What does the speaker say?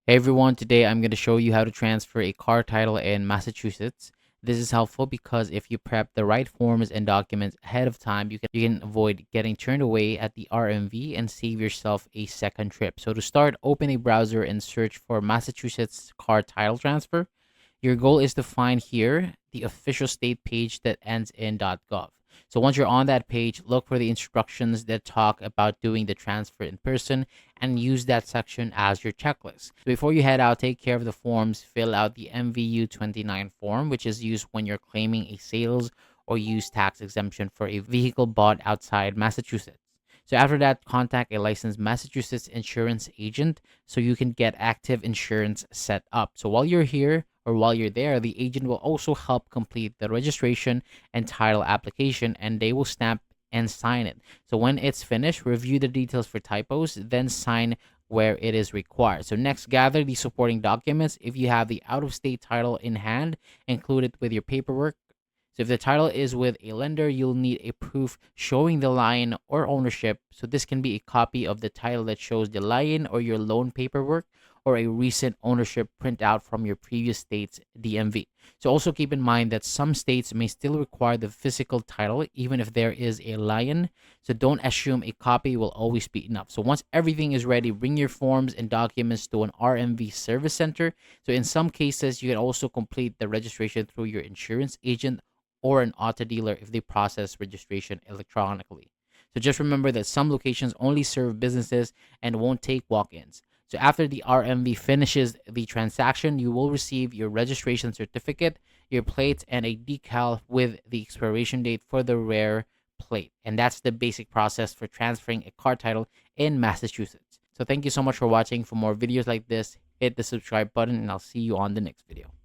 Hey everyone, today I'm going to show you how to transfer a car title in Massachusetts. This is helpful because if you prep the right forms and documents ahead of time, you can avoid getting turned away at the RMV and save yourself a second trip. So to start, open a browser and search for Massachusetts car title transfer. Your goal is to find here the official state page that ends in .gov. So once you're on that page, look for the instructions that talk about doing the transfer in person and use that section as your checklist. So before you head out, take care of the forms. Fill out the MVU 29 form, which is used when you're claiming a sales or use tax exemption for a vehicle bought outside Massachusetts. So after that, contact a licensed Massachusetts insurance agent so you can get active insurance set up. So while you're here or while you're there, the agent will also help complete the registration and title application, and they will stamp and sign it. So when it's finished, review the details for typos, then sign where it is required. So next, gather the supporting documents. If you have the out-of-state title in hand, include it with your paperwork. So if the title is with a lender, you'll need a proof showing the lion or ownership. So this can be a copy of the title that shows the lion or your loan paperwork or a recent ownership printout from your previous state's DMV. So also keep in mind that some states may still require the physical title even if there is a lion. So don't assume a copy will always be enough. So once everything is ready, bring your forms and documents to an RMV service center. So in some cases, you can also complete the registration through your insurance agent or an auto dealer if they process registration electronically. So just remember that some locations only serve businesses and won't take walk-ins. So after the RMV finishes the transaction, you will receive your registration certificate, your plates, and a decal with the expiration date for the rare plate. And that's the basic process for transferring a car title in Massachusetts. So thank you so much for watching. For more videos like this, hit the subscribe button and I'll see you on the next video.